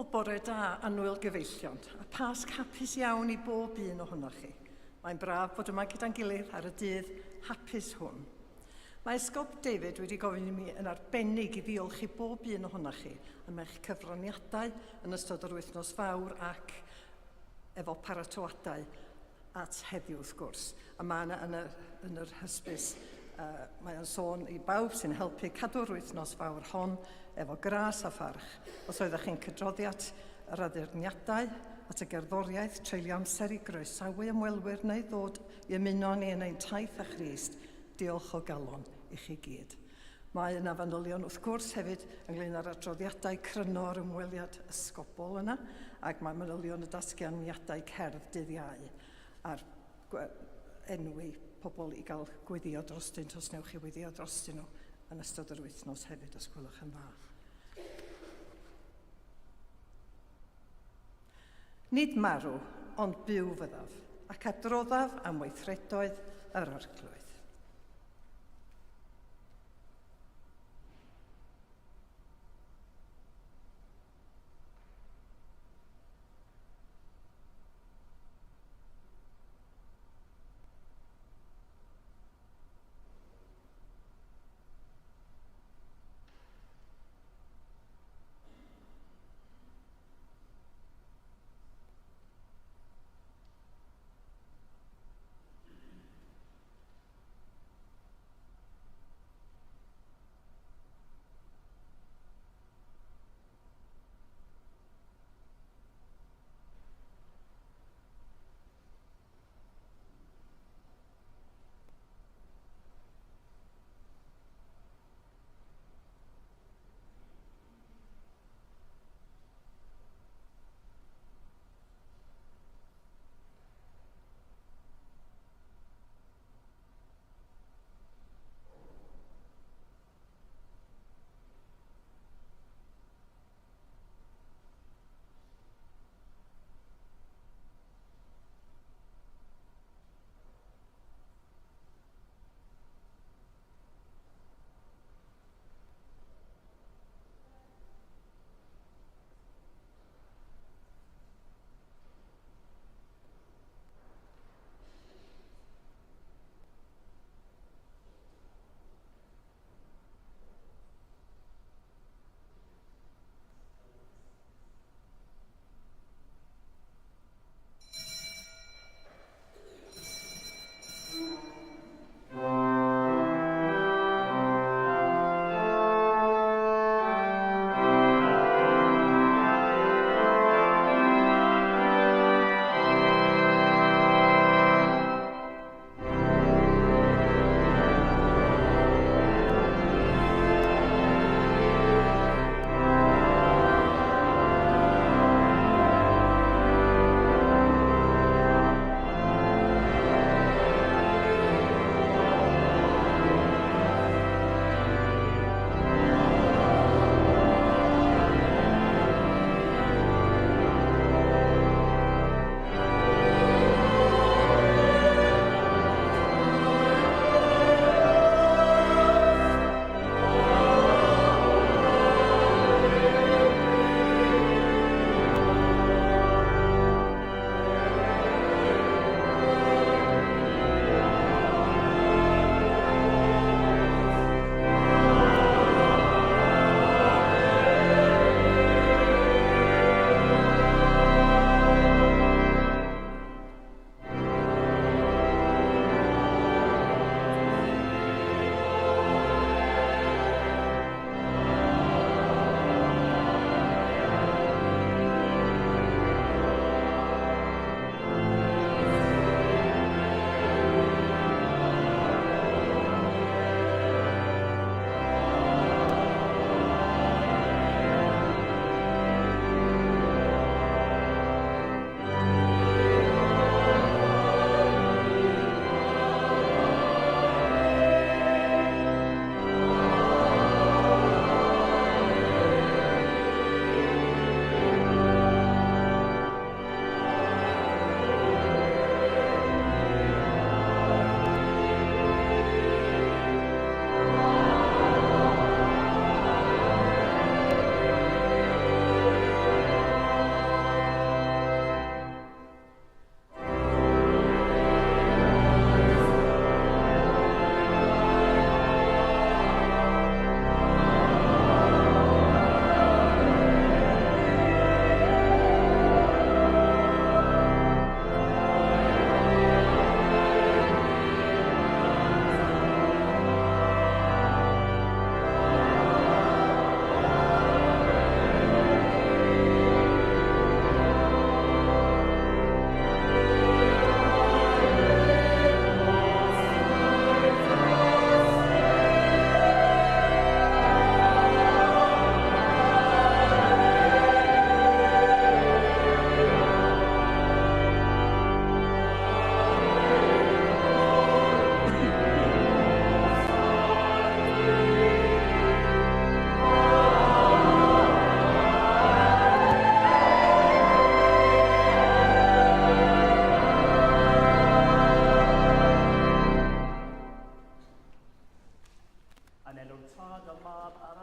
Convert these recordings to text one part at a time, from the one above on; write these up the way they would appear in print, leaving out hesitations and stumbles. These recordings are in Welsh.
Wel, bore da annwyl gyfeillion, a pasg hapus iawn i bob un ohonoch chi. Mae'n braf bod yma gyda'n gilydd ar y dydd hapus hwn. Mae Esgob David wedi gofyn i mi yn arbennig i ddiolch i bob un ohonoch chi am eich cyfraniadau yn ystod yr wythnos fawr ac efo paratoadau at heddiw wrth gwrs. A mae yna yn yr hysbys, mae o'n sôn i bawb sy'n helpu cadw'r wythnos fawr hon efo gras a pharch. Os oeddech chi'n cydroddiad yr addurniadau at y gerddoriaeth, treulio amser i groesawu ymwelwyr neu ddod i ymuno ni yn ein taith â Christ, diolch o galon i chi gyd. Mae yna fanylion wrth gwrs hefyd ynglŷn â'r adroddiadau cryno o'r ymweliad ysgobol yna, ac mae manylion y datganiadau cerdd dydd Iau a'r enwi pobl i gael gweddio drostyn, os newch chi weddio drostyn nhw yn ystod yr wythnos hefyd, os gwelwch yn dda. Nid marw, ond byw fyddaf, ac adroddaf am weithredoedd yr arglwydd.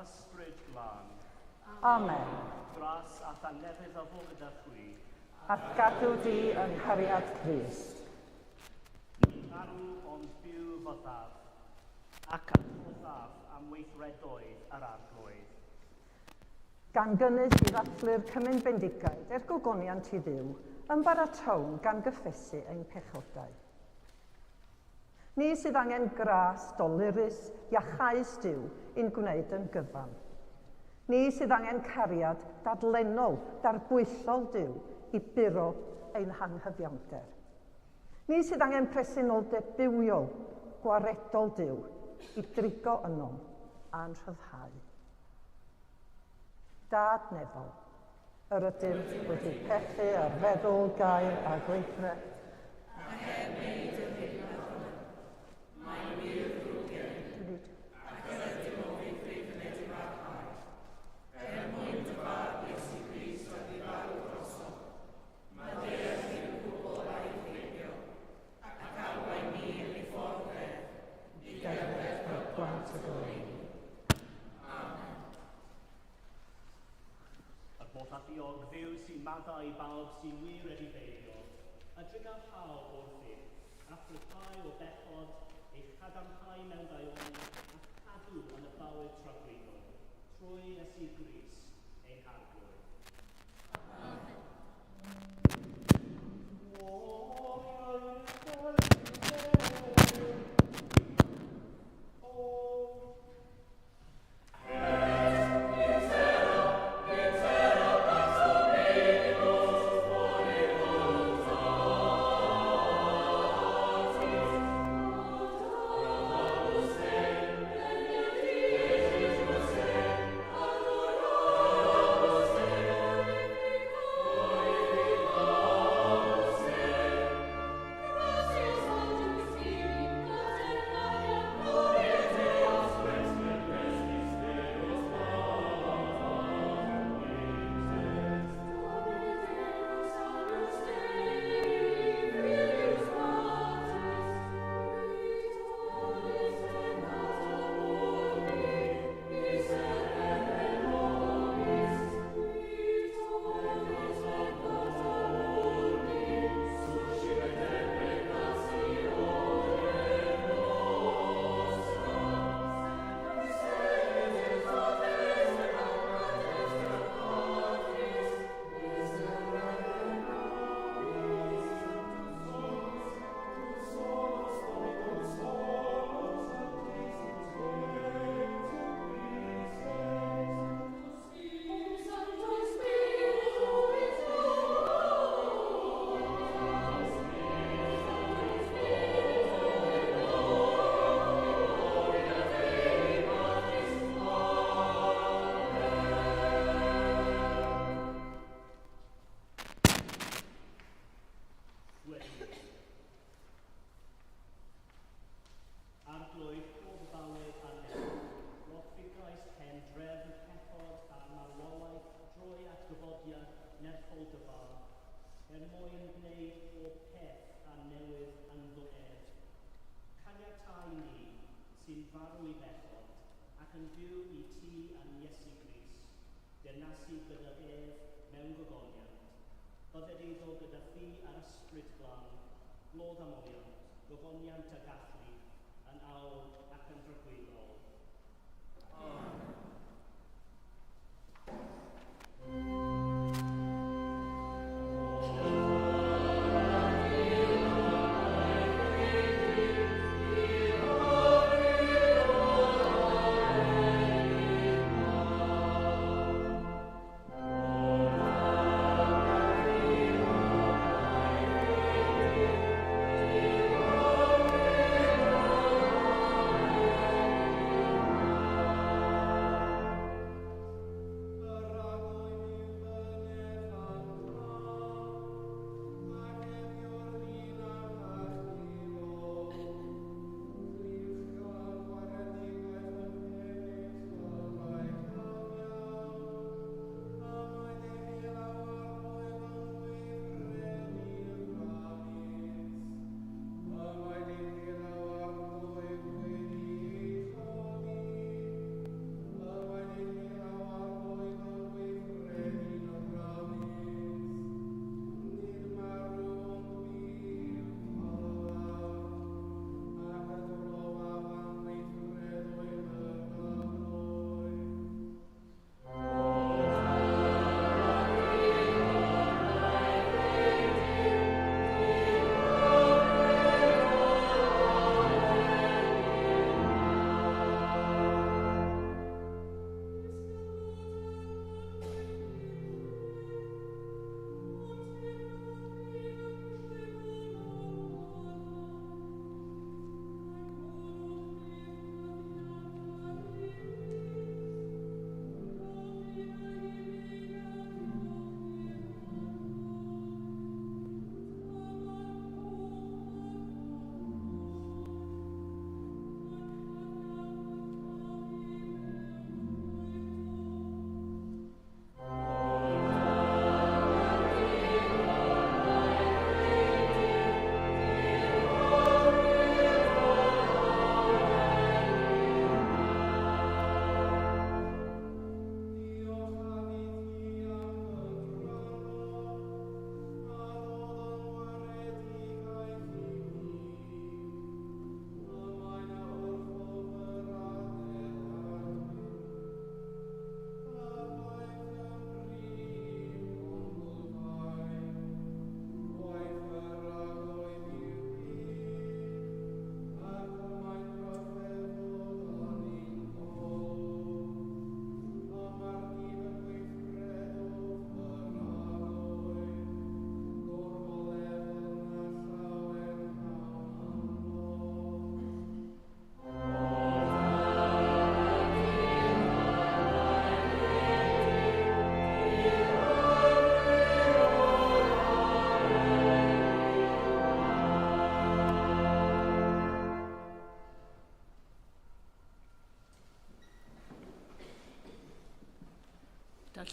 ysbryd glân. Amen. Gras a thanefydd o fod y chwi. At gadw di yn nghariad Crist. Ni arw ond byw fo ddaf, ac o ddaf am weithredoedd yr arglwydd. Gan gynnes i ddathlu'r cymyn bendigaid er gogoniant i ddiw, yn baratown gan gyffesu ein pechodau. Ni sydd angen gras, dolurus, iachais diw i'n gwneud yn gyfan. Ni sydd angen cariad dadlenol, darbwyllol diw i buro ein hanghyfiawnder. Ni sydd angen presenoldeb bywiol, gwaredol diw i drigo yno a'n rhyddhau. Dad nefol, yr ydym wedi pethu ar feddwl, gair a gweithred. A heb wneud yn hyn hwnna, mae'n wir drwy gen, ac yr ydym o fi ffrifned i farhau. Mwyn dy far Iesu Grist oedd i farw droso. Mae deall i'r gwbl a'i ffrindio, ac arwain ni yn ei ffordd i gerdded fel plant y gloyn. Modd a diog ddiw sy'n maddau i bawb sy'n wir wedi beidio, a drigaf pawb wrthi, a ffrwythau o bechod, eich cadarnhau mewn daioni, a cadw yn y bywyd tragweddol, trwy Iesu Grist, ein harglwydd.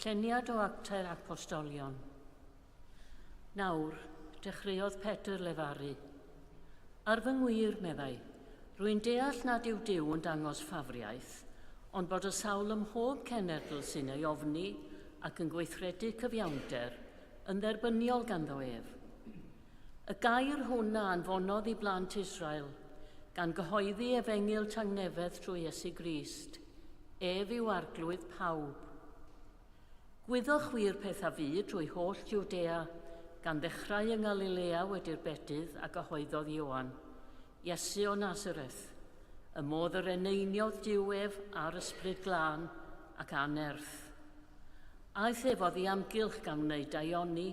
Darlleniad o Actau'r Apostolion. Nawr, dechreuodd Pedr lefaru. Ar fy ngwir, meddai, rwy'n deall nad yw Duw yn dangos ffafriaeth, ond bod y sawl ym mhob cenedl sy'n ei ofni ac yn gweithredu cyfiawnder yn dderbyniol ganddo ef. Y gair hwn a anfonodd i blant Israel gan gyhoeddi efengil tangnefedd trwy Iesu Grist, ef yw arglwydd pawb. Gwyddwch wir pethau fyd drwy holl Jwdea, gan ddechrau yng Galilea wedi'r bedydd a gyhoeddodd Ioan, Iesu o Nazareth, y modd yr eneiniodd diwef a'r ysbryd glân ac anerth. Aeth efodd i amgylch gan wneud daioni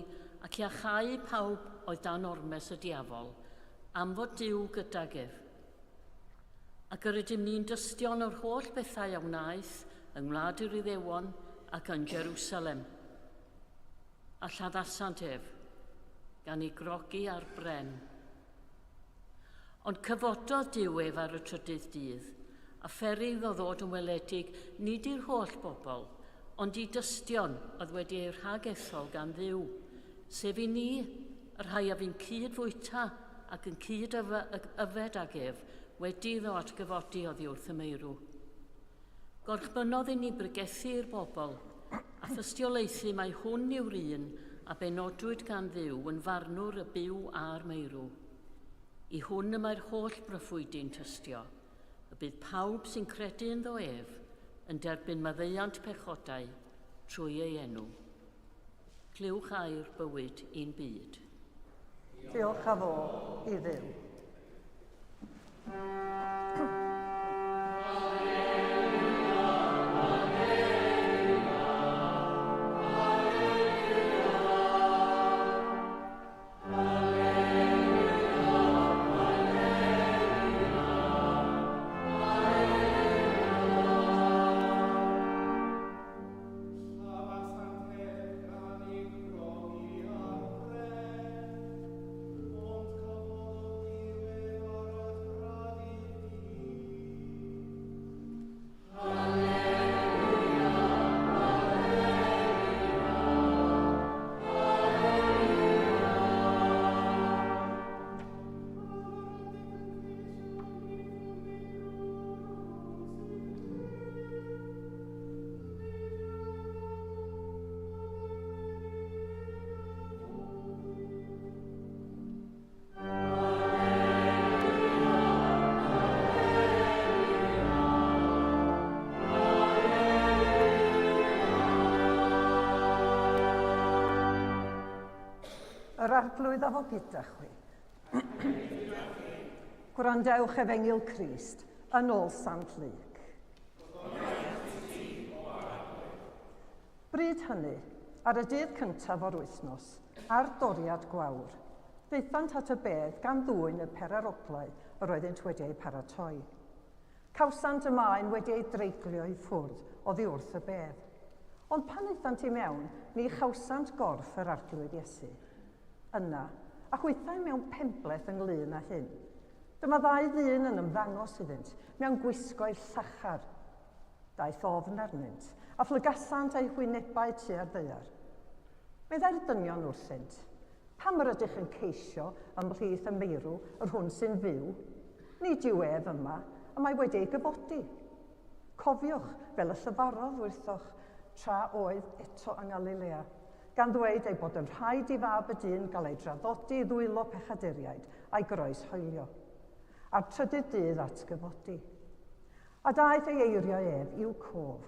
ac i achau pawb oedd dan ormes y diafol, am fod Duw gydag ef. Ac yr ydym ni'n dystion o'r holl bethau a wnaeth yng Ngwlad yr Iddewon ac yn Jerusalem. A lladdasant ef, gan ei grogi ar bren. Ond cyfododd Duw ef ar y trydydd dydd, a pherydd o ddod yn weledig nid i'r holl bobl, ond i dystion oedd wedi ei rhagethol gan Dduw, sef i ni, yr rhai a fi'n cydfwyta ac yn cyd-yfed ag ef, wedi iddo atgyfodi oddi wrth y meirw. Gorchmynodd i ni bregethu'r bobl, a thystiolaethu mai hwn yw'r un a benodwyd gan Dduw yn farnwr y byw a'r meirw. I hwn y mae'r holl bryffwydi'n tystio, y bydd pawb sy'n credu ynddo ef yn derbyn maddeuant pechodau trwy ei enw. Clywch air bywyd i'n byd. Diolch a fo i Dduw. Yr arglwydd a fo gyda chwi. Gwrandewch efengil Crist yn ôl Sant Luc. Bryd hynny, ar y dydd cyntaf o'r wythnos, ar doriad gwawr, ddeithant at y bedd gan ddwyn y peraroglau yr oeddent wedi eu paratoi. Cawsant y maen wedi ei dreiglio i ffwrdd oddi wrth y bedd. Ond pan ddeithant i mewn, ni chawsant gorff yr arglwydd Iesu. Yna, a chwythau mewn pembleth ynglyn â hyn. Dyma ddau ddyn yn ymddangos iddynt, mewn gwisgoedd llachar. Daeth ofn arnynt, a phlygasant ei hwynebau tua'r ddaear. Meddai'r dynion wrthynt, pam yr ydych yn ceisio ymhlith y meirw yr hwn sy'n fyw? Nid yw ef yma, a mae wedi ei gyfodi. Cofiwch fel y llyfarodd wrthoch tra oedd eto yng Galilea, gan ddweud ei bod yn rhaid i fab y dyn gael ei draddodi i ddwylo pechaduriaid a'i groes hoelio. A'r trydydd dydd atgyfodi. A daeth ei eirio ef i'w cof.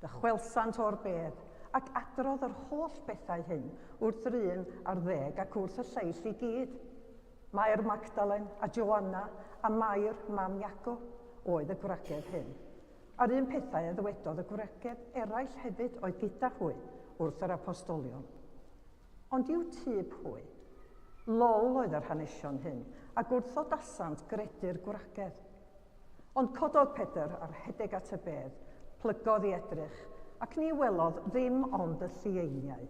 Dychwelsant o'r bedd ac adrodd yr holl bethau hyn wrth yr un ar ddeg ac wrth y lleill i gyd. Mair Magdalen a Joanna a Mair mam Iago oedd y gwragedd hyn. A'r un pethau a ddywedodd y gwragedd eraill hefyd oedd gyda hwy wrth yr apostolion. Ond i'w tŷ pwy? Lol oedd yr hanesion hyn, ac wrtho dasant gredu'r gwragedd. Ond cododd Pedr ar hedeg at y bedd, plygodd i edrych, ac ni welodd ddim ond y llieiniau.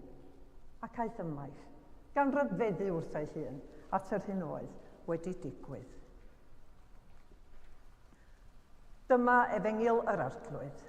Ac aeth ymaith, gan ryfeddu wrth ei hun, at yr hyn oedd wedi digwydd. Dyma efengil yr arglwydd.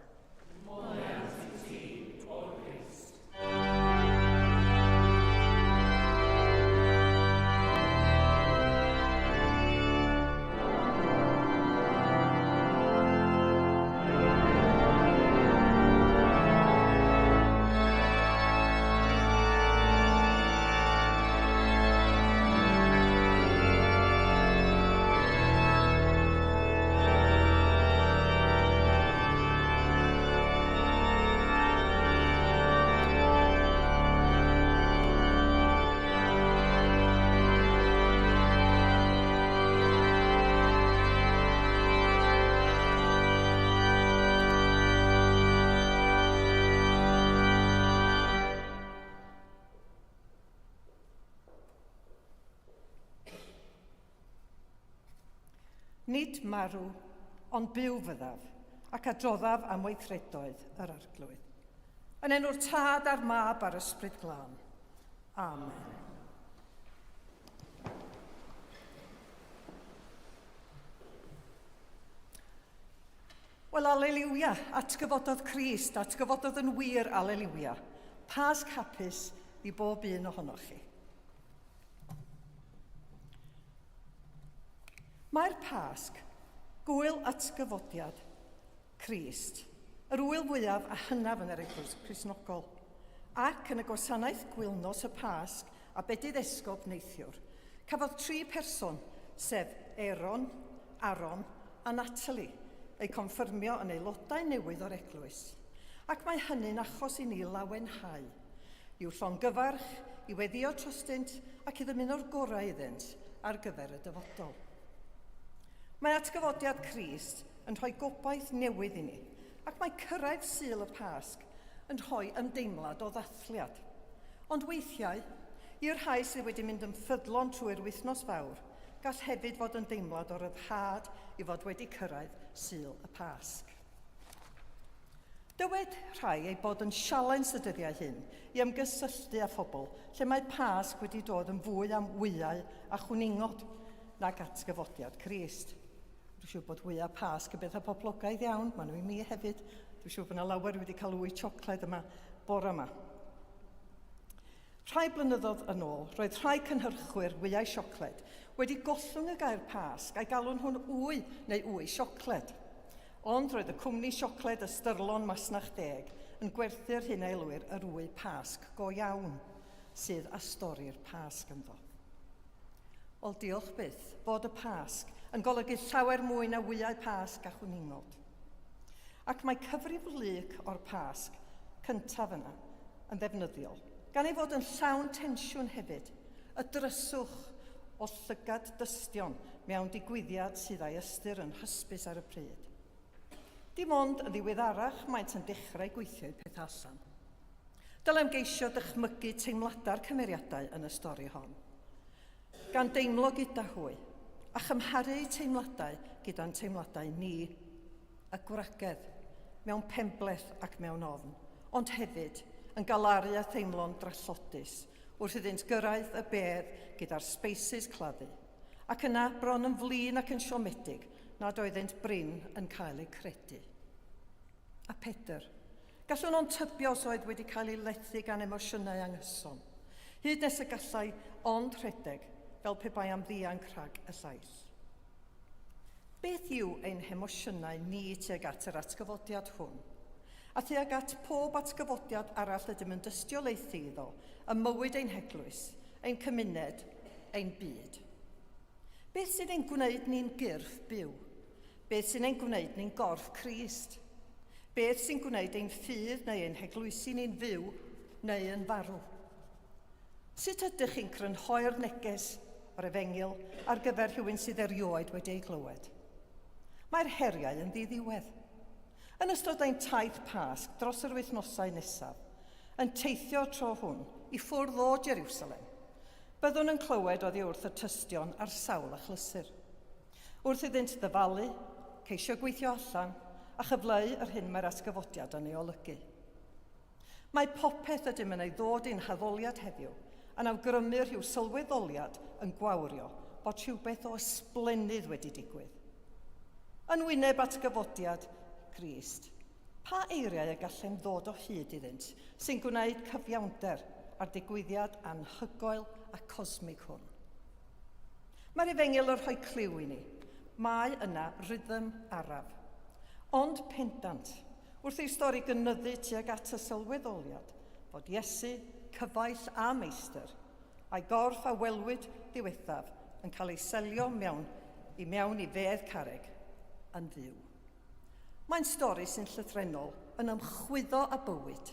Nid marw, ond byw fyddaf, ac adroddaf am weithredoedd yr arglwydd. Yn enw'r Tad a'r Mab a'r Ysbryd Glân. Amen. Wel, aleliwia, atgyfododd Crist, atgyfododd yn wir, aleliwia. Pasg hapus i bob un ohonoch chi. Mae'r Pasg, gwyl atgyfodiad Crist, yr wyl fwyaf a hynaf yn yr Eglwys Cristnogol, ac yn y gwasanaeth gwylnos y Pasg a bedydd esgob neithiwr, cafodd 3 person, sef Aaron, Aron a Natalie, eu confirmio yn aelodau newydd o'r Eglwys. Ac mae hynny'n achos i ni lawenhau, i'w llongyfarch, i weddio trostynt ac i ddymuno'r gorau iddynt ar gyfer y dyfodol. Mae atgyfodiad Crist yn rhoi gobaith newydd i ni, ac mae cyrraedd Sul y Pasg yn rhoi ymdeimlad o ddathliad. Ond weithiau, i'r rhai sydd wedi mynd yn ffyddlon trwy'r wythnos fawr, gall hefyd fod yn deimlad o ryddhad i fod wedi cyrraedd Sul y Pasg. Dywed rhai ei bod yn sialens y dyddiau hyn i ymgysylltu â phobl lle mae Pasg wedi dod yn fwy am wyau a chwningod nag atgyfodiad Crist. Dwi'n siŵr bod wyau Pasg yn bethau poblogaidd iawn, maen nhw i mi hefyd. Dwi'n siŵr bod yna lawer wedi cael wy siocled yma bore yma. Rhai blynyddoedd yn ôl, roedd rhai cynhyrchwyr wyau siocled wedi gollwng y gair Pasg a'i galw'n hwn wy neu wy siocled. Ond roedd y cwmni siocled Ystyrlon Masnach 10 yn gwerthu'r hyn a elwir yr wy Pasg go iawn, sydd â stori'r Pasg ynddo. Wel, diolch byth bod y Pasg yn golygu llawer mwy na wyau Pasg a chwningod. Ac mae cyfrif lyc o'r Pasg cyntaf yna yn ddefnyddiol, gan ei fod yn llawn tensiwn hefyd, y dryswch o llygad dystion mewn digwyddiad sydd â'i ystyr yn hysbys ar y pryd. Dim ond yn ddiweddarach maent yn dechrau gweithio i peth allan. Dylem geisio dychmygu teimlada'r cymeriadau yn y stori hon, gan deimlo gyda hwy, a chymharu teimladau gyda'n teimladau ni, y gwragedd, mewn penbleth ac mewn ofn, ond hefyd yn galaru a theimlo'n drallodus, wrth iddynt gyrraedd y bedd gyda'r speises claddu, ac yna bron yn flin ac yn siomedig nad oeddent brin yn cael eu credu. A Pedr, gallwn o'n tybio os oedd wedi cael ei lethu gan emosiynau anghyson, hyd nes y gallai ond rhedeg fel pe bai am ddianc rhag y llais. Beth yw ein hemosiynau ni tuag at yr atgyfodiad hwn? A tuag at pob atgyfodiad arall ydym yn dystiolaethu iddo, y mywyd ein heglwys, ein cymuned, ein byd. Beth sy'n ein gwneud ni'n gyrff byw? Beth sy'n ein gwneud ni'n gorff Crist? Beth sy'n gwneud ein ffydd neu ein heglwysi ni'n fyw neu yn farw? Sut ydych chi'n crynhoi'r neges o'r Efengil ar gyfer rhywun sydd erioed wedi ei glywed? Mae'r heriau yn ddiddiwedd. Yn ystod ein taith Pasg dros yr wythnosau nesaf, yn teithio tro hwn i ffwrdd o Jerusalem, byddwn yn clywed oddi wrth y tystion ar sawl achlysur. Wrth iddynt ddyfalu, ceisio gweithio allan, a chyfleu yr hyn mae'r atgyfodiad yn ei olygu. Mae popeth ydym yn ei ddod i'n haddoliad heddiw, yn awgrymu rhyw sylweddoliad yn gwawrio bod rhywbeth o ysblenydd wedi digwydd. Yn wyneb atgyfodiad Crist, pa eiriau y gallem ddod o hyd iddynt sy'n gwneud cyfiawnder ar digwyddiad anhygoel a cosmig hwn? Mae'r Efengil yn rhoi cliw i ni. Mae yna rhythm araf. Ond pendant, wrth i'r stori gynyddu tuag at y sylweddoliad fod Iesu, cyfaill a meistr, a'i gorff a welwyd ddiwethaf yn cael ei selio mewn i fedd carreg yn fyw. Mae'n stori sy'n llythrenol yn ymchwyddo â bywyd.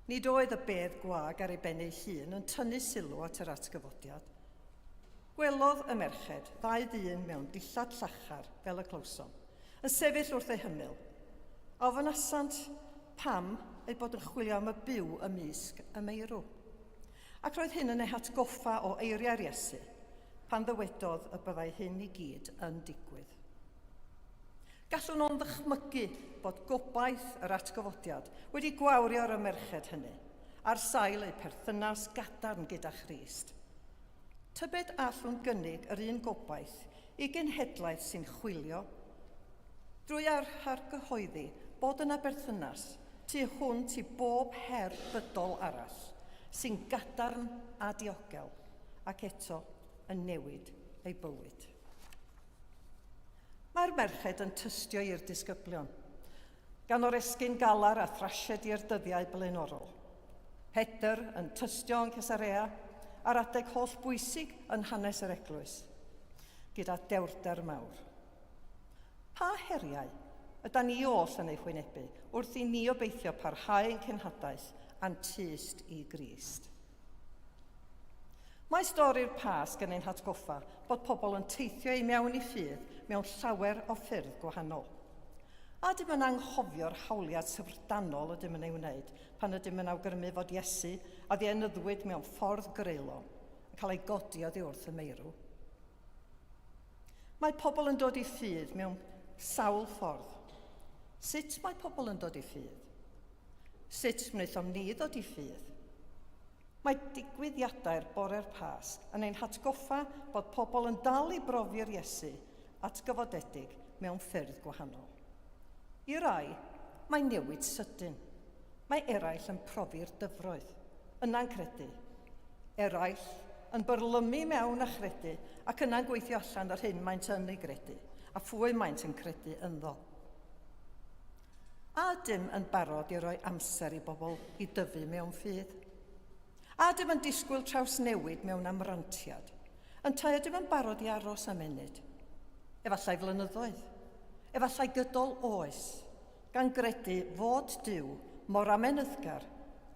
Nid oedd y bedd gwag ar ei ben ei hun yn tynnu sylw at yr atgyfodiad. Gwelodd y merched ddau ddyn mewn dillad llachar fel y clywsom, yn sefyll wrth ei hymyl. Ofynasant pam ei bod yn chwilio am y byw ymysg y meirw. Ac roedd hyn yn ei hatgoffa o eiriau'r Iesu, pan ddywedodd y byddai hyn i gyd yn digwydd. Gallwn nhw'n ddychmygu bod gobaith yr atgyfodiad wedi gwawrio'r y merched hynny, ar sail eu perthynas gadarn gyda Christ. Tybed allwn gynnig yr un gobaith i genhedlaeth sy'n chwilio, drwy argyhoeddi bod yna berthynas tu hwnt i bob her bydol arall, sy'n gadarn a diogel, ac eto yn newid ei bywyd. Mae'r merched yn tystio i'r disgyblion, gan oresgyn galar a thrasied i'r dyddiau blaenorol. Pedr yn tystio yn Cesarea ar adeg holl bwysig yn hanes yr eglwys, gyda dewrder mawr. Pa heriau yda ni oll yn ei chwynebu wrth i ni obeithio parhau ein cenhadaeth a'n tyst i Grist? Mae stori'r Pasg yn ein hatgoffa bod pobl yn teithio i mewn i ffydd mewn llawer o ffyrdd gwahanol. A dim yn anghofio'r hawliad syfrdanol ydym yn ei wneud pan ydym yn awgrymu fod Iesu a ddienyddiwyd mewn ffordd greulon yn cael ei godi oddi wrth y meirw. Mae pobl yn dod i ffydd mewn sawl ffordd. Sut mae pobl yn dod i ffydd? Sut wnaethom ni ddod i ffydd? Mae digwyddiadau'r bore'r Pasg yn ein hatgoffa bod pobl yn dal i brofi'r Iesu atgyfodedig mewn ffyrdd gwahanol. I rai, mae newid sydyn. Mae eraill yn profi'r dyfroedd, yna'n credu. Eraill yn byrlymu mewn a chredu ac yna'n gweithio allan yr hyn maent yn ei gredu, a phwy maent yn credu ynddo. A dim yn barod i roi amser i bobl i dyfu mewn ffydd. A dim yn disgwyl traws newid mewn amrantiad, yn tai ydym yn barod i aros am munud. Efallai flynyddoedd, efallai gydol oes, gan gredu fod Duw mor amenyddgar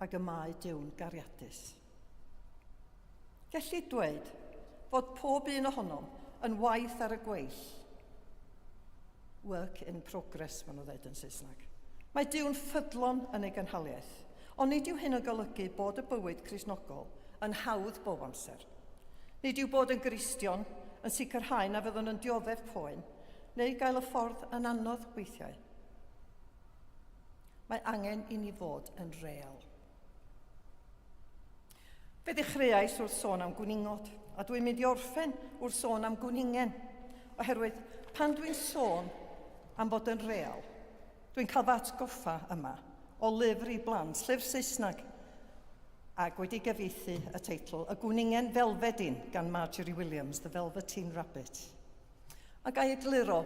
ac y mae Dyw'n gariadus. Gellir dweud fod pob un ohonom yn waith ar y gweill. Work in progress, maen nhw dweud yn Saesneg. Mae Dyw'n ffyddlon yn ei gynhaliaeth, ond nid yw hyn yn golygu bod y bywyd Cristnogol yn hawdd bob amser. Nid yw bod yn Gristion yn sicrhau na fyddwn yn dioddef poen, neu gael y ffordd yn anodd weithiau. Mae angen i ni fod yn real. Fe ddechreuais wrth sôn am gwningod, a dwi'n mynd i orffen wrth sôn am gwningen, oherwydd pan dwi'n sôn am fod yn real, dwi'n cael fy atgoffa yma o lyfr i blant, llyfr Saesneg, ac wedi gyfieithu y teitl Y Gwningen Felfedyn gan Marjorie Williams, The Velveteen Rabbit. A gai egluro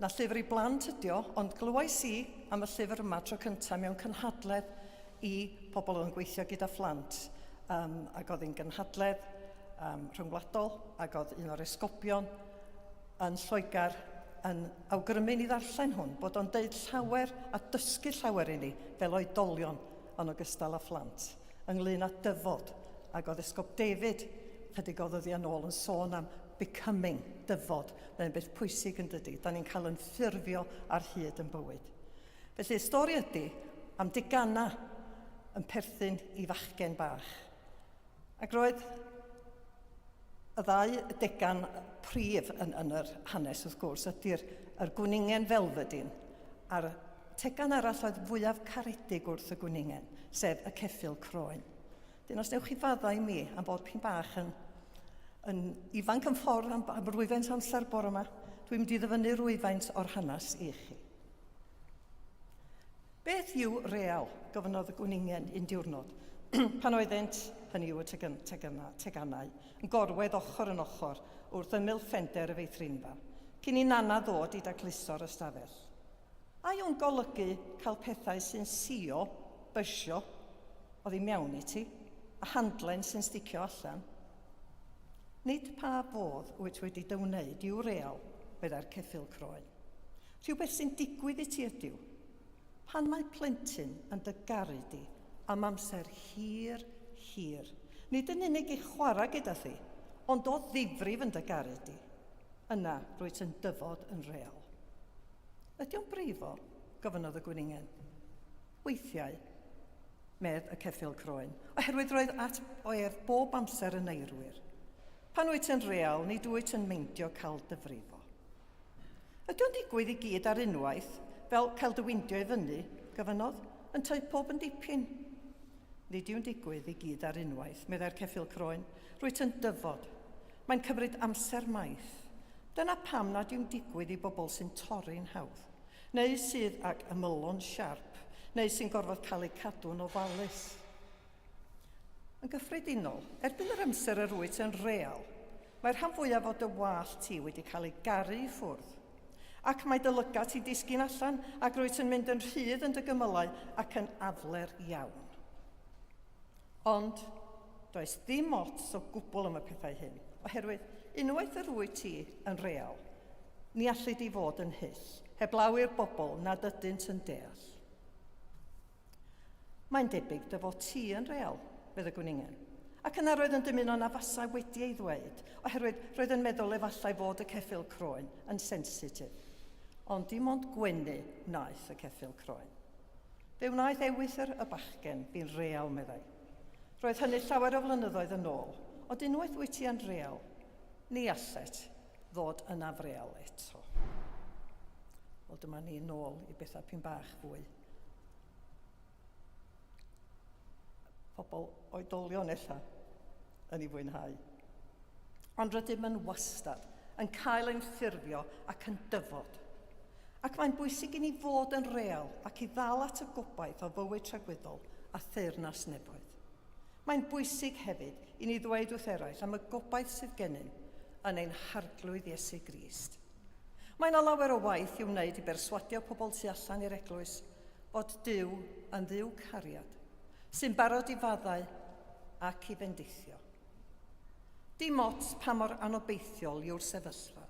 na llyfr i blant ydi o, ond glywais i am y llyfr yma tro cyntaf mewn cynhadledd i pobl yn gweithio gyda phlant. Ac oedd hi'n gynhadledd rhyngwladol, ac oedd un o'r esgobion yn Lloegr yn awgrymu ni ddarllen hwn, bod o'n deud llawer a dysgu llawer i ni fel oedolion yn ogystal â phlant, ynglyn â dyfod. Ac oedd esgob David, chydig o ddyddiau ôl, yn sôn am becoming, dyfod. Mae'n beth pwysig yn dydy. Da ni'n cael yn ffurfio ar hyd yn bywyd. Felly, y stori ydy am Digana yn perthyn i fachgen bach. Ac roedd y ddau degan prif yn yr hanes, wrth gwrs, ydy'r Gwningen Felfedyn, a'r tegan arall oedd fwyaf caredig wrth y gwningen, sef y Ceffyl Croen. Dyn os newch chi fadda i mi am bod pyn bach yn ifanc yn ffordd am rwyfaint amser bore yma, dwi'n mynd i ddyfynnu rwyfaint o'r hanes i chi. Beth yw real, gofynodd y gwningen un diwrnod, pan oeddent, hynny yw y teganau, yn gorwedd ochr yn ochr wrth ymyl ffender y feithrinfa, cyn i Nana ddod i dacluso'r ystafell. A yw'n golygu cael pethau sy'n sio, bysio, oddi mewn i ti, a handlen sy'n sticio allan? Nid pa fodd wyt wedi dywneud yw real, byddai'r Ceffyl Croen. Rhywbeth sy'n digwydd i ti ydyw. Pan mae plentyn yn dy garu di am amser hir, nid yn unig i chwarae gyda thi, ond o ddifrif yn dy garu di, yna rwyt yn dyfod yn real. Ydy o'n brifo, gofynodd y gwningen? Weithiau, medd y Ceffyl Croen, oherwydd roedd at oer bob amser yn eirwyr. Pan wyt yn real, nid wyt yn meindio cael dyfrifo. Ydy o'n digwydd i gyd ar unwaith, fel cael dy windio i fyny, gyfynodd, yn tyd pob yn dipyn. Nid yw'n digwydd i gyd ar unwaith, meddai'r ceffyl croen, rwyt yn dyfod. Mae'n cymryd amser maith. Dyna pam nad yw'n digwydd i bobl sy'n torri'n hawdd, neu sydd ag ymylon siarp, neu sy'n gorfod cael eu cadw'n ofalus. Yn gyffredinol, erbyn yr amser yr wyt yn real, mae'r rhan fwyaf o dy wallt ti wedi cael ei garu i ffwrdd, ac mae dy lygad ti disgyn allan ac rwyt yn mynd yn rhydd yn dy gymylau ac yn afler iawn. Ond, does ddim ots o gwbl am y pethau hyn, oherwydd unwaith yr wyt ti yn real, ni allu di fod yn hyll, heblaw i'r bobl nad ydynt yn deall. Mae'n debyg dy fod ti yn real, fydd y gwningen, ac yna roedd yn dymuno na fasai wedi ei ddweud, oherwydd roedd yn meddwl efallai fod y ceffyl croen yn sensitif, ond dim ond gwenu wnaeth y ceffyl croen. Fe wnaeth ewythr y bachgen fi'n real, meddai. Roedd hynny llawer o flynyddoedd yn ôl, ond unwaith wyt ti yn real, ni allet ddod yn afreal eto. Wel, dyma ni nôl i bethau pyn bach fwy. Pobl oedolion ella yn ei fwynhau. Ond rydym yn wastad yn cael ein ffurfio ac yn dyfod. Ac mae'n bwysig i ni fod yn real ac i ddal at y gobaith o fywyd tragwyddol a theyrnas nefoedd. Mae'n bwysig hefyd i ni ddweud wrth eraill am y gobaith sydd gennym yn ein harglwydd Iesu Grist. Mae'n lawer o waith i'w wneud i berswadio pobl tu allan i'r eglwys fod Duw yn dduw cariad, sy'n barod i faddau ac i bendithio. Dim ots pa mor anobeithiol yw'r sefyllfa.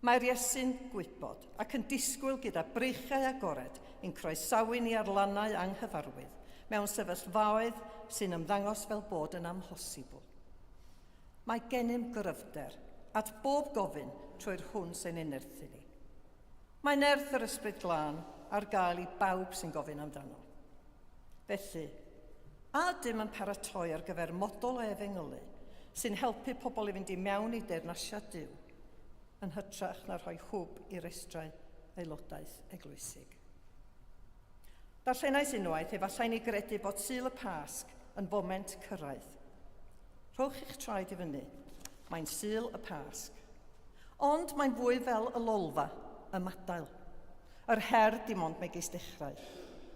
Mae'r Iesu'n gwybod ac yn disgwyl gyda breichiau agored i'n croesawu ni ar lannau anghyfarwydd mewn sefyllfaoedd sy'n ymddangos fel bod yn amhosibl. Mae gennym gryfder at bob gofyn trwy'r hwn sy'n unerthu ni. Mae'n nerth yr ysbryd glân ar gael i bawb sy'n gofyn amdano. Felly, a dim yn paratoi ar gyfer model o efengylu sy'n helpu pobl i fynd i mewn i deyrnasiad Duw, yn hytrach na rhoi hwb i restrau aelodaeth eglwysig. Darllenais unwaith efallai ni gredu bod Sul y Pasg yn foment cyrraedd. Rhowch eich traed i fyny, mae'n Sul y Pasg. Ond mae'n fwy fel y lolfa, y madail. Yr her dim ond megis dechrau.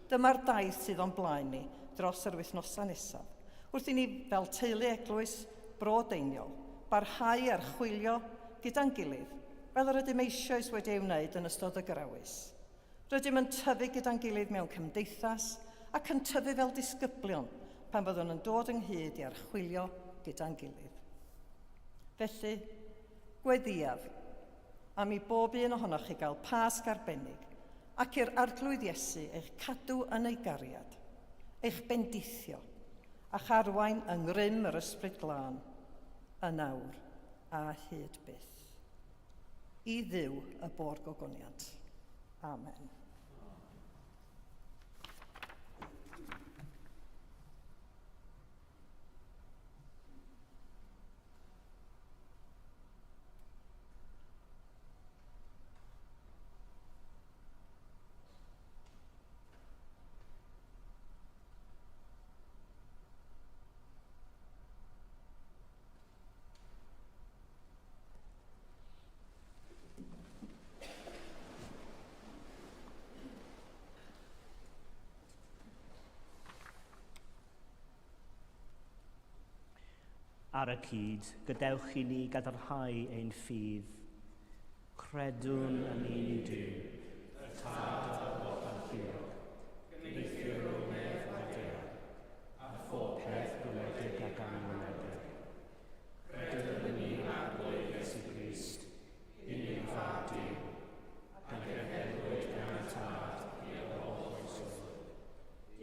Dyma'r daith sydd o'n blaen ni dros yr wythnosau nesaf, wrth i ni fel teulu eglwys brodeiniol, barhau ar chwilio gyda'n gilydd, fel yr ydym eisoes wedi ei wneud yn ystod y grawys. Rydym yn tyfu gyda'n gilydd mewn cymdeithas ac yn tyfu fel disgyblion pan byddwn yn dod ynghyd i archwilio gyda'n gilydd. Felly, gweddiaf am i bob un ohonoch chi gael pasg arbennig ac i'r arglwydd Iesu eich cadw yn ei gariad, eich bendithio, a'ch arwain yng ngrym yr ysbryd glân, yn awr a hyd byth. I Dduw y bôr gogoniant. Amen. Ar y cyd, gadewch i ni gadarnhau ein ffydd. Credwn yn un i Duw, y tad a fod yn lluog, gyfeithwyr o nef a deall, a phob peth gwledig ac anweledig. Credwn yn un arglwydd Iesu Grist, unig fad Duw, ac genhedlwyd gan y tad i'r holl oesoedd.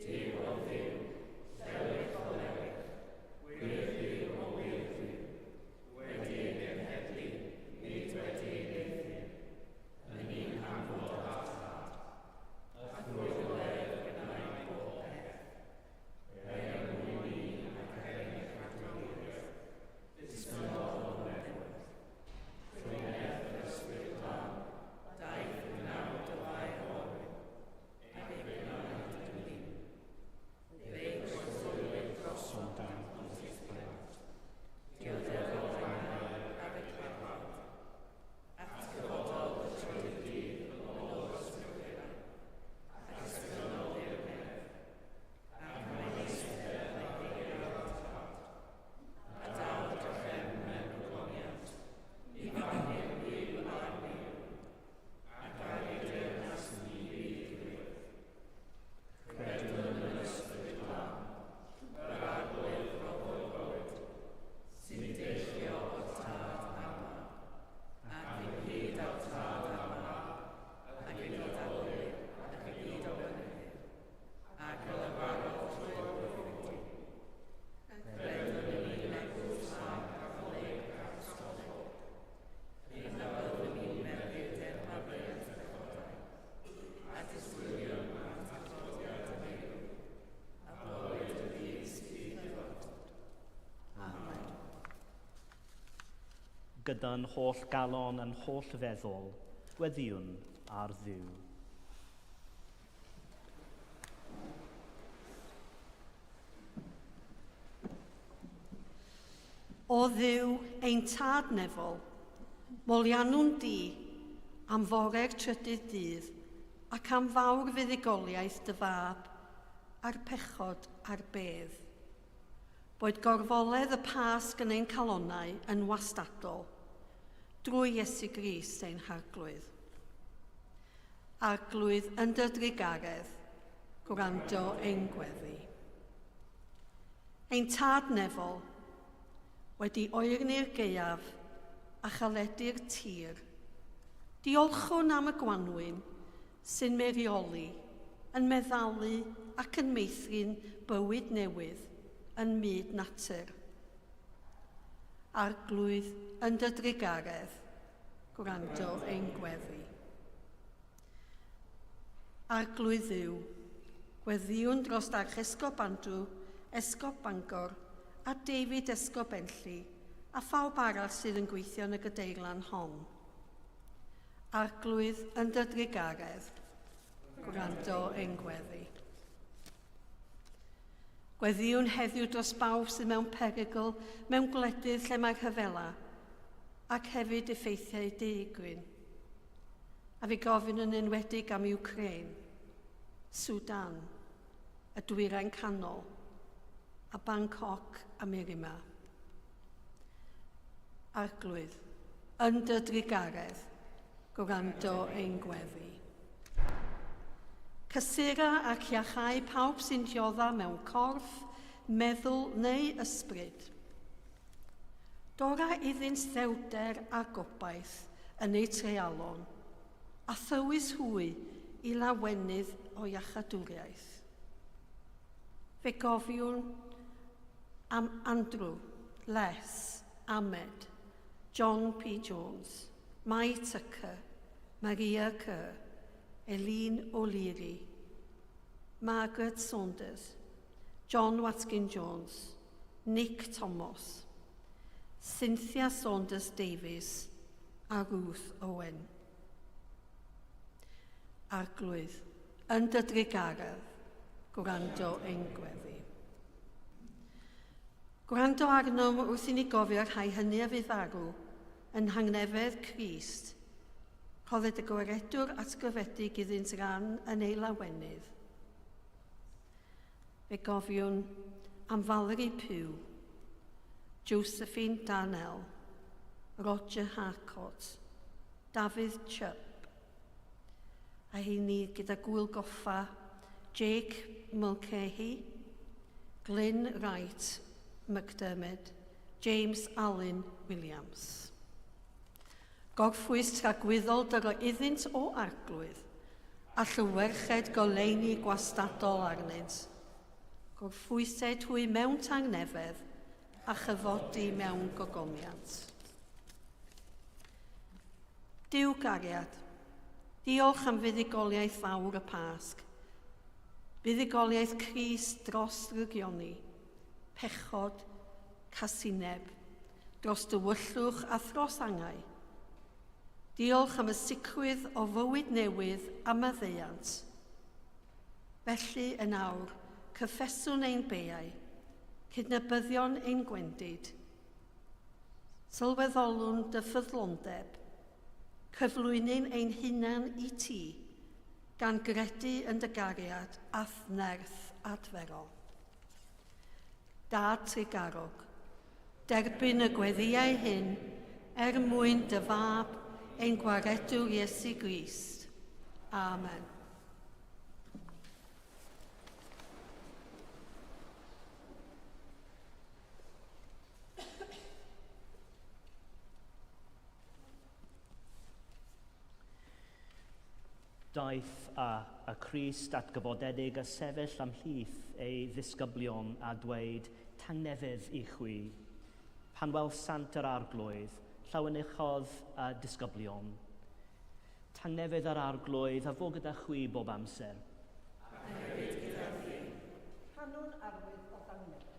Duw o Dduw, Dewich o Dewich, wir Dduw o wir Dduw, wedi ei genhedlu, nid wedi ei neithio, yn un gyda'n holl galon a'n holl feddwl, gweddiwn ar Dduw. O Dduw ein tad nefol, molianwn di am fore'r trydydd dydd ac am fawr fuddigoliaeth dy fab a'r pechod a'r bedd. Boed gorfoledd y Pasg yn ein calonnau yn wastadol drwy Iesu Grist ein harglwydd. Arglwydd yn dy drigaredd, gwrando ein gweddi. Ein tad nefol, wedi oerni'r gaeaf a chaledu'r tir, diolchwn am y gwanwyn sy'n meirioli, yn meddalu ac yn meithrin bywyd newydd yn myd natur. Arglwydd yn dy drigaredd, gwrando ein gweddi. Arglwydd Dduw, gweddiwn dros Archesgob Andrew, Esgob Bangor, a David Esgob Enlli, a phawb arall sydd yn gweithio yn y gadeilan hon. Arglwydd yn dy drigaredd, gwrando ein gweddi. Gweddiwn heddiw dros bawb sydd mewn perygl, mewn gwledydd lle mae'r rhyfela, ac hefyd effeithiau deugryn. A fi gofyn yn enwedig am Ukraine, Sudan, y Dwyrain Canol, a Bangkok a Merima. Arglwydd, yn dy drigaredd, gwrando ein gweddi. Cysura ac iachau pawb sy'n diodda mewn corff, meddwl neu ysbryd. Dora iddynt ddewder a gobaith yn ei treialon, a thywys hwy i lawenydd o iachadwriaeth. Fe gofiwn am Andrew, Les, Ahmed, John P. Jones, Mai Tucker, Maria Kerr, Eileen O'Leary, Margaret Saunders, John Watkin-Jones, Nick Thomas, Cynthia Saunders-Davies a Ruth Owen. Arglwydd, yn dy drigaredd, gwrando ein gweddi. Gwrando arnom wrth i ni gofio rhai hynny a fydd farw yn hangnefedd Crist, rhodded y gwaredwr atgyfedig iddynt ran yn ei lawenydd. Fe gofiwn am Valerie Pugh, Josephine Darnell, Roger Harcourt, David Chubb, a heini gyda gwyl goffa Jake Mulcahy, Glyn Wright McDermott, James Allen Williams. Gorffwys tragwyddol dyro iddynt o arglwydd a llywerched goleini gwastadol arnynt. Gorffwysed hwy mewn tangnefedd a chyfodi mewn gogomiant. Duw gariad, diolch am fuddigoliaeth fawr y Pasg, fuddigoliaeth Crist dros rygioni, pechod, casineb, dros dywyllwch a thros angau. Diolch am y sicrwydd o fywyd newydd a maddeuant. Felly yn awr, cyffeswn ein beau, cydnabyddion ein gwendid. Sylweddolwn dy ffyddlondeb, cyflwyni'n ein hunan i ti, gan gredu yn dy gariad ath nerth adferol. Dad Tregarog, derbyn y gweddiau hyn mwyn dy fab ein gwaredwr Iesu Grist. Amen. Daeth y Crist at gyfodedig a sefyll ymhlith ei ddisgyblion a dweud tangnefedd i chwi. Pan weld sant yr arglwydd, llawenychodd y disgyblion. Tangnefedd yr arglwydd a fo gyda chwi bob amser. A hefyd gyda fi. Canwn arwydd o tangnefedd.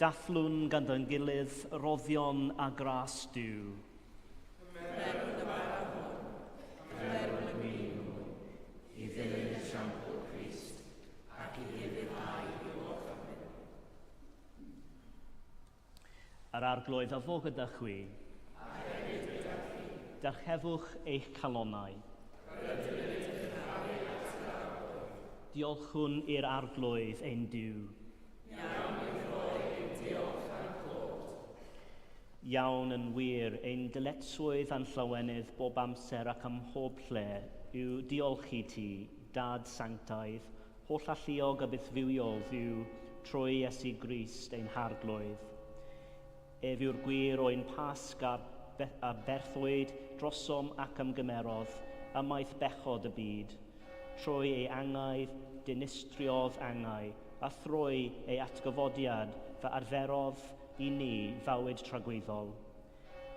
Dathlwn gyda'n gilydd roddion a gras diw. Yr arglwydd a fo gyda chwi. Darchefwch eich calonnau. Diolchwn i'r arglwydd ein diw. Iawn yn wir, ein dyletswydd a'n llawenydd bob amser ac am mhob lle yw diolch i ti, Dad Sanctaidd, holl alluog a bythfiwiol ddiw trwy Iesu Grist ein harglwydd. Ef yw'r gwir o'n pasg a berthwyd drosom ac ymgymerodd ymaith bechod y byd, trwy ei angau, dinistriodd angau, a thrwy ei atgyfodiad fe arferodd i ni fywyd tragweddol.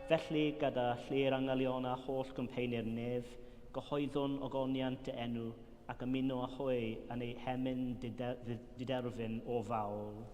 Felly, gyda llir angelion a holl gwmpeinir nef, gyhoeddwn ogoniant y enw ac ymuno â hwy yn ei hemyn diderfyn o fawl.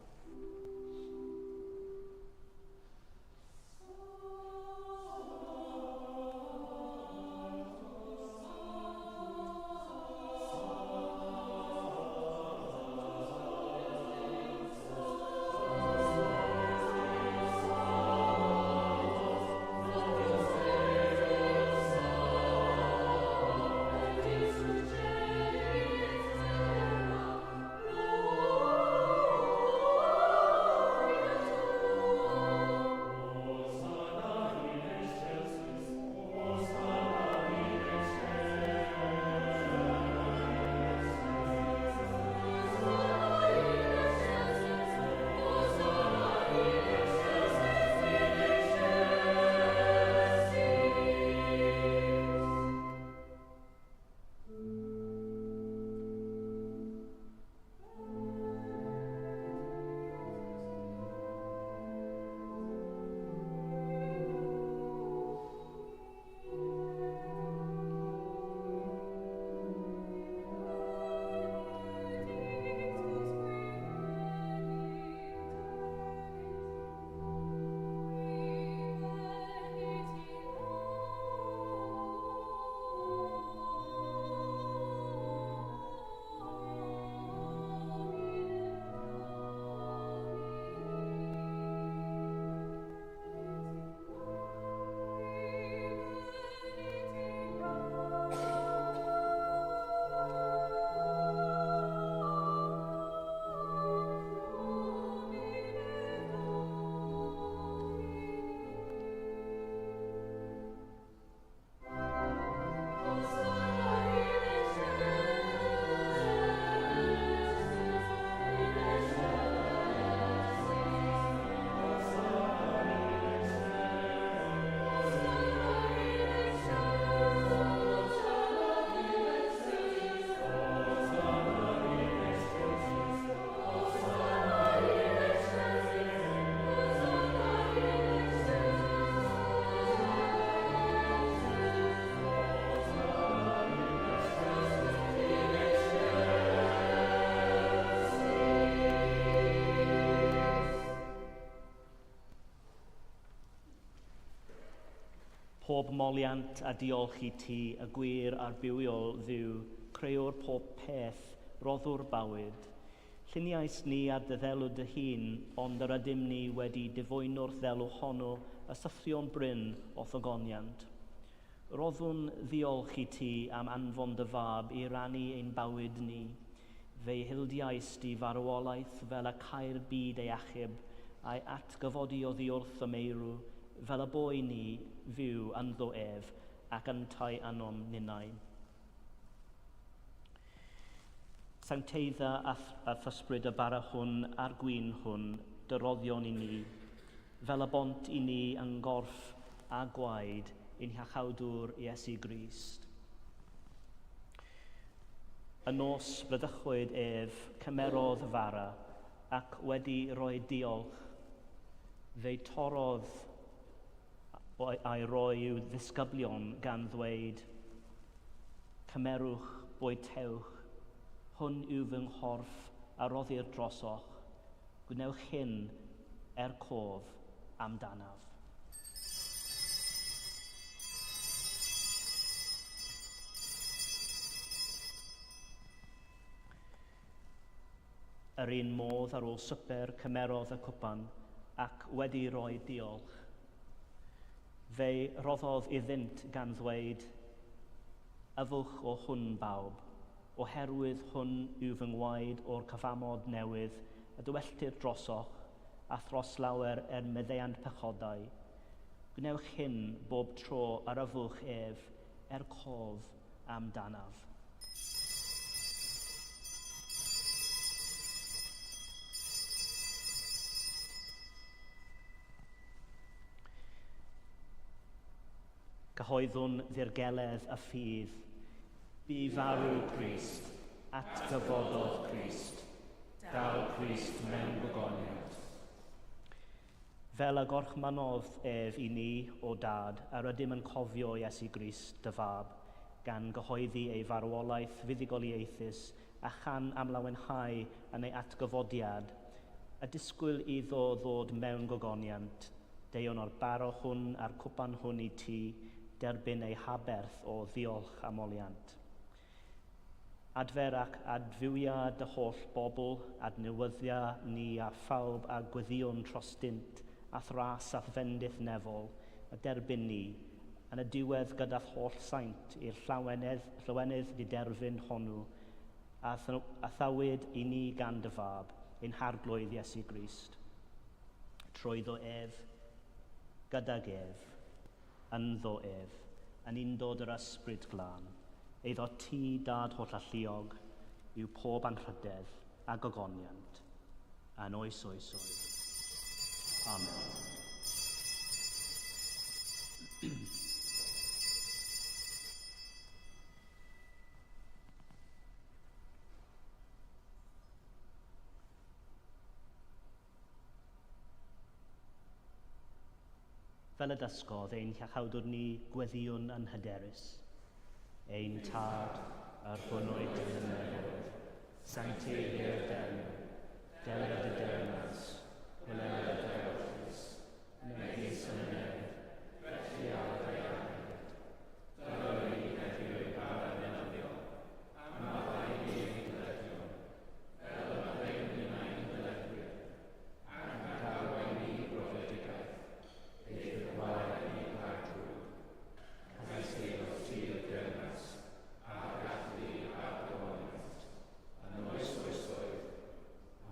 Pob moliant a diolch i ti, y gwir a'r bywiol ddiw, creuwr pob peth, roddwr bywyd. Lluniais ni ar dy ddelw dy hun, ond yr ydym ni wedi difwynw'r ddelw honno y sythion bryn o thogoniant. Roddwn ddiolch i ti am anfon dy fab i rannu ein bywyd ni. Fe'i hildiais di farwolaeth fel y cair byd ei achub, a'i atgyfodi o ddiwrth y meirw, fel y boi ni fyw ynddo ef ac yntau anom ninnau. Sancteidda a thysbryd y bara hwn a'r gwyn hwn, dyroddion i ni, fel y bont i ni yn gorff a gwaed i'n hiachawdwr Iesu Grist. Y nos brydychwyd ef cymerodd fara ac wedi rhoi diolch, fe'i torodd a'i roi i'w ddisgyblion gan ddweud, cymerwch bwyd-tewch, hwn yw fy nghorff a roddir drosoch, gwnewch hyn cof amdanaf. Yr un modd ar ôl swper cymerodd y cwpan ac wedi rhoi diolch. Fe roddodd iddynt gan ddweud, yfwch o hwn bawb, oherwydd hwn yw fy ngwaed o'r cyfamod newydd y dywelltir drosoch a throslawer meddeiant pechodau. Gwnewch hyn bob tro ar yfwch ef cof amdanaf. Cyhoeddwn ddirgeledd y ffydd, bu farw Crist, atgyfododd Crist, daw Crist mewn gogoniant. Fel y gorchmanodd ef i ni o dad, a rydym yn cofio Iesu Grist dy fab, gan gyhoeddi ei farwolaeth fuddugoliaethus a chan amlawenhau yn ei atgyfodiad, a disgwyl iddo ddod mewn gogoniant, deion o'r baro hwn a'r cwpan hwn i ti, derbyn ei haberth o ddiolch amoliant. Adfer ac adfywiad y holl bobl, adnewyddia ni a phawb a gweddion trostint, a thras a fendith nefol, a derbyn ni, yn y diwedd gyda'r holl saint i'r llawenydd di derfyn hwnnw, a thawyd i ni gan dy fab, ein harglwydd Iesu Grist. Trwyddo ef, gydag ef, ynddo ef, yn undod yr ysbryd glân, eiddo ti dad holl alluog, yw pob anrhydedd a gogoniant, yn oes oes oes. Amen. Fel y dysgodd ein llachawdwr ni gweddiwn yn hyderus. Ein tad ar hwnnwyd yn y newydd, sancteiddio'r den, deled y dernas, gweled y derwchus, megis yn y newydd, felly ar y deianed. Dylwn ni heddiw i bar y nynyddio, a maddau ni ein dylegion, fel y byddwn ni'n ein dylegwyr, ac yn galwen ni brofedigaeth, eich gwaed ni ar drwg, cais eich tir dernas, a'r gallu a'r gofoniant, yn oes oes oedd.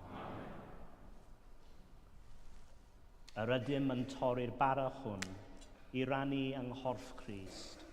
Amen. Yr ydym yn torri'r bara hwn i rannu yng nghorff Crist.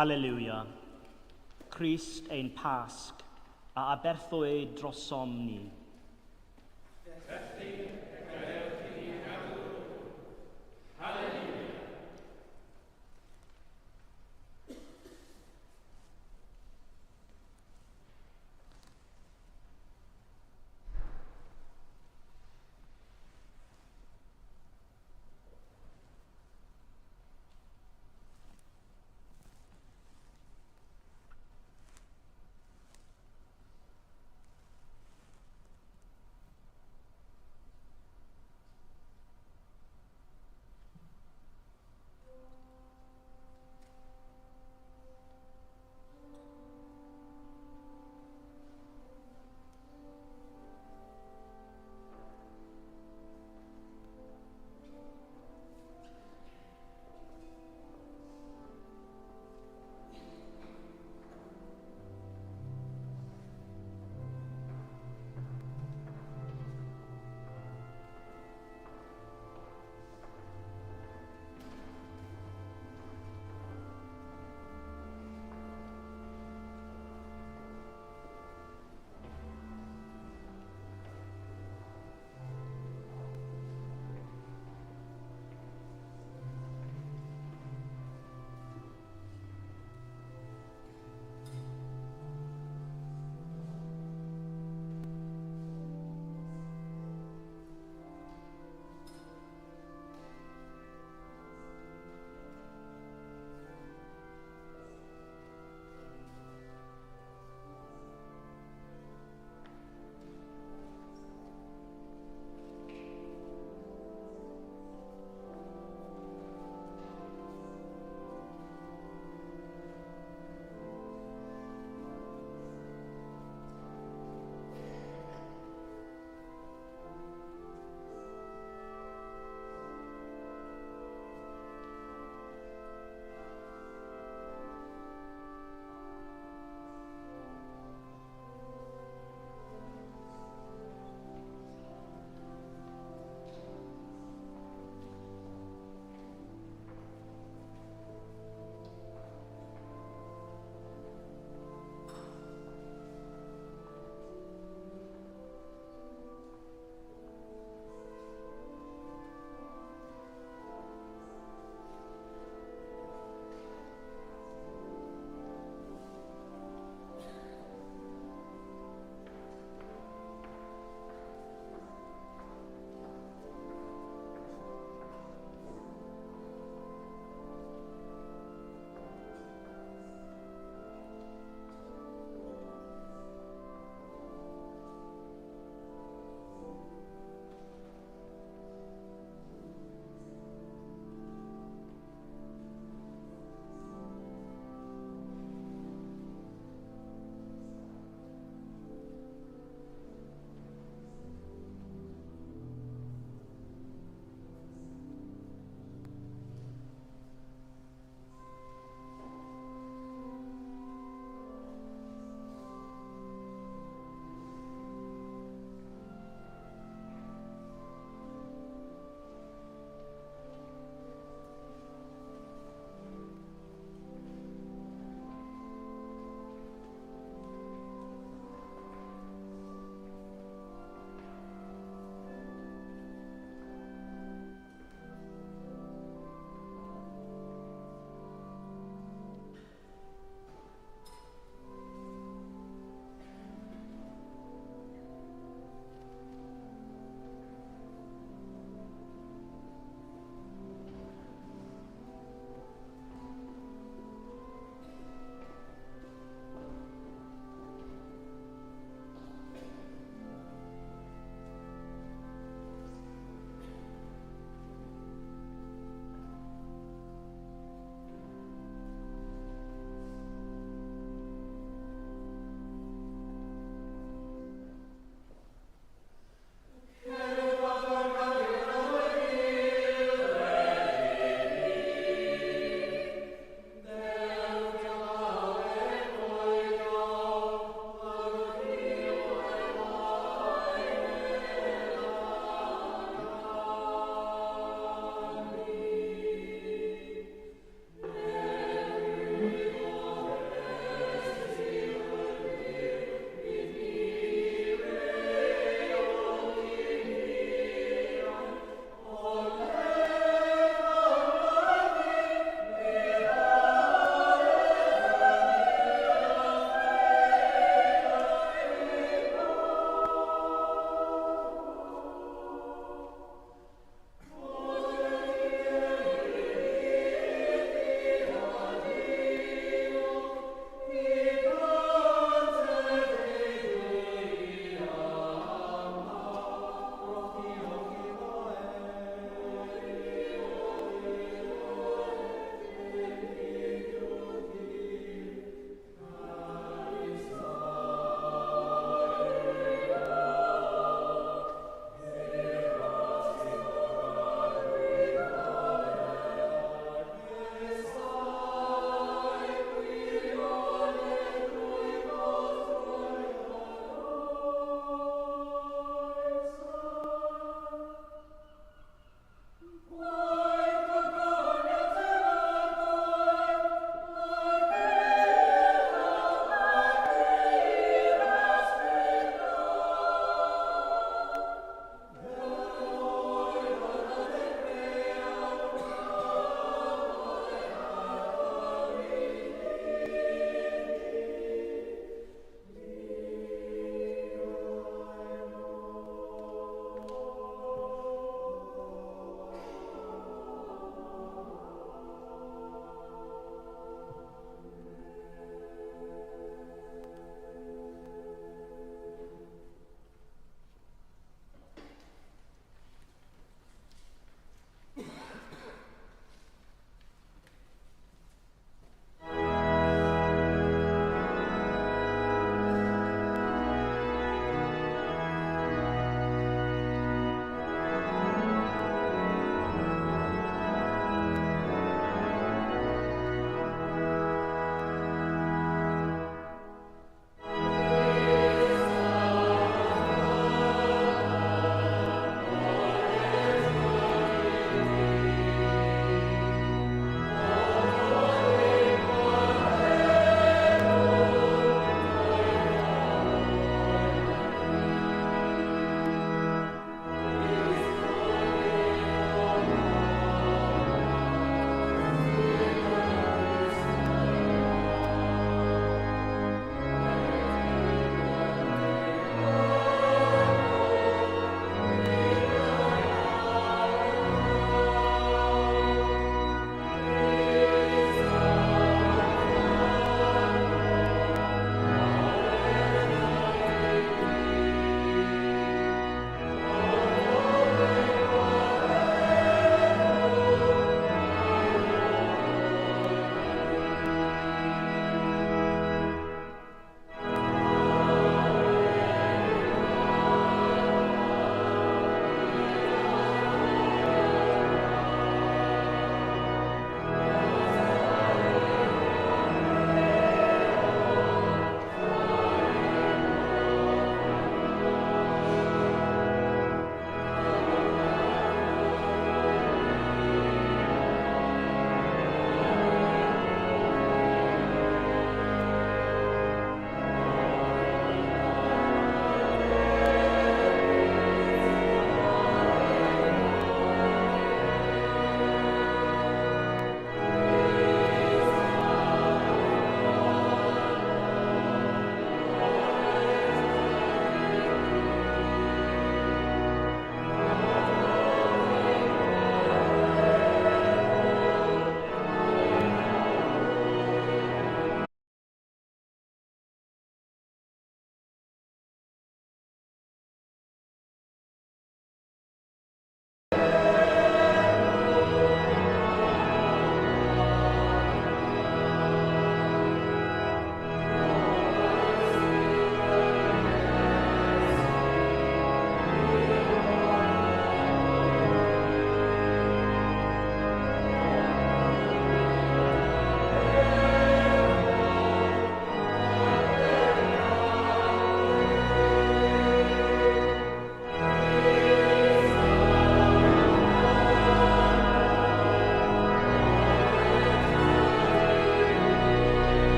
Halleluia. Christ ein Pasg a aberthwyd drosom ni.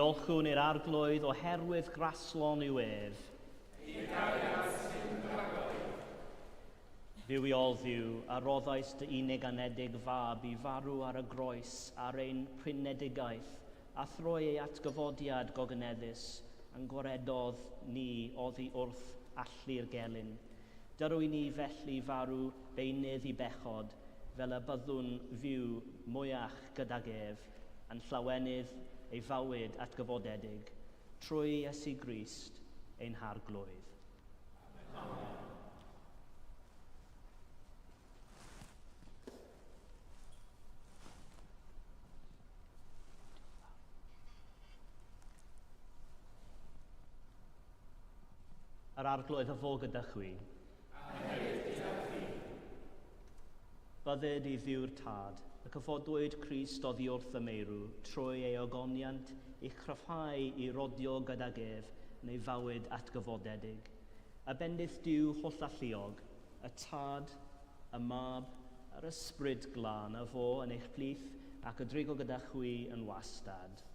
Diolchwn i'r arglwydd oherwydd graslon i'w ef. Fyw i ol ddiw, a roddais dy unig anedig fab i farw ar y groes ar ein prynedigaeth, a throi ei atgyfodiad gogyneddus, yn goredodd ni oddi wrth allu'r gelyn. Dyrwy ni felly farw beunydd i bechod, fel y byddwn fyw mwyach gydag ef, yn llawenydd ei fywyd atgyfodedig, trwy Iesu Grist ein harglwydd. Yr arglwydd y fo gyda chwi. Bydded i ddiw'r tad, y cyfodwyd Crist oddi wrth y meirw, trwy ei ogoniant i'ch cryfhau i rodio gydag ef neu fywyd atgyfodedig. Y bendith diw holl alluog, y tad, y mab, yr ysbryd glân, y fo yn eich plith ac y drigo gyda chwi yn wastad.